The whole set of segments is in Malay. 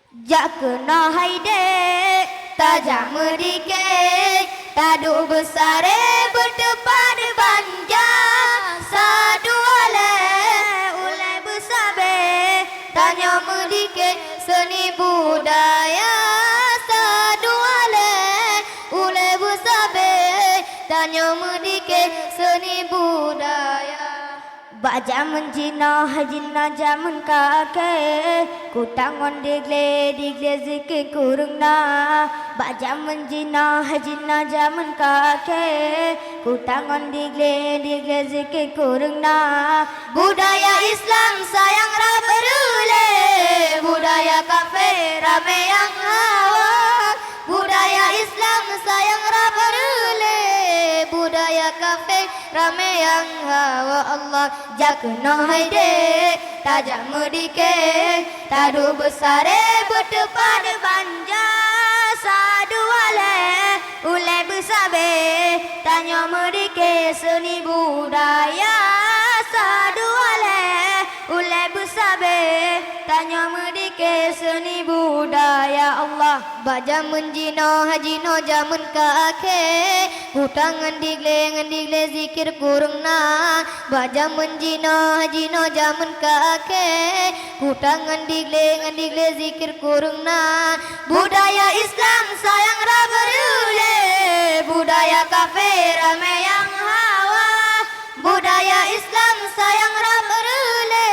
Jak kena haide tajam medike tadu besare berdepan banja sadu ale ulai besabe tanya medike seni budaya sadu ale ulai besabe tanya medike seni budaya. Baca menjina hajina jamun kake kutangon digle zikir kurungna. Baca menjina hajina jamun kake kutangon digle zikir kurungna. Budaya Islam sayang raberule budaya kafir rame yang hawa. Budaya Islam sayang raberule budaya kafir rame yang hawa. Allah jakna haide tajam medike tadu besare berdepan banja sadu ale ulai besabe tanya medike seni budaya sadu ale ulai besabe tanya medike seni budaya. Allah baca menjino hajino jamun kake kutangan digle zikir kurungna. Baca menjino hajino jamun kake kutangan digle zikir kurungna. Budaya Islam sayang raberule budaya kafir rame yang hawa. Budaya Islam sayang raberule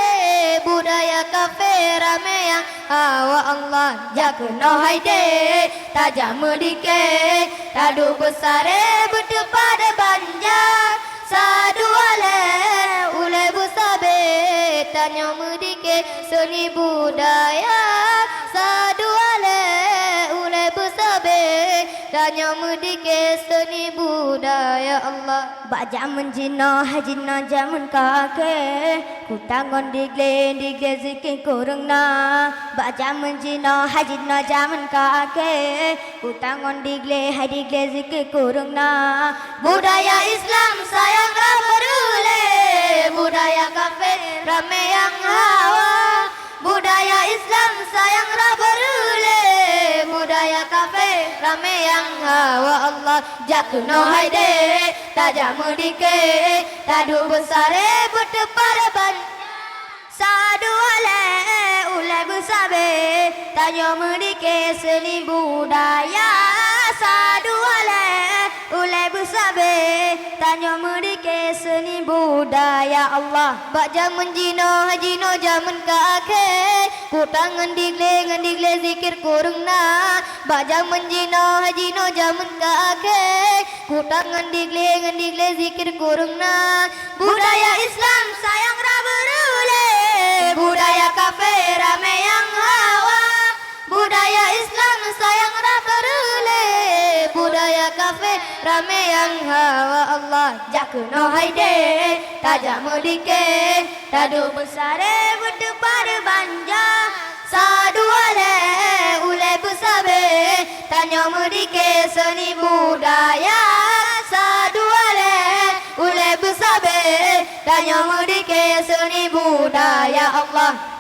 budaya kafir rame yang hawa. Allah jakna haide tajam medike tadu besare berdepan banja sadu ale ulai besabe tanya medike seni budaya sadu ale ulai besabe tanya medike seni budaya. Allah baca menjina hajina jamun kake kutangon digle zikir kurungna. Baca menjina hajina jamun kake kutangon digle zikir kurungna. Budaya Islam sayang raberule budaya kafir rame yang hawa. Budaya Islam sayang raberule budaya kafir rame yang hawa. Allah jakna haide tajam medike tadu besare berdepan banja sadu ale ulai besabe tanya medike seni budaya sadu ale ulai besabe tanya medike seni budaya. Allah baca menjino hajino jamun kake kutangan digle zikir kurungna. Baca menjino hajino jamun kake kutangan digle zikir kurungna. Budaya Islam sayang raberule budaya kafir rame yang hawa. Budaya Islam sayang raberule budaya kafir rame yang hawa. Allah jakna haide tajam medike tadu besare berdepan banja sadu ale ulai besabe tanya medike seni budaya sadu ale ulai besabe tanya medike seni budaya. Allah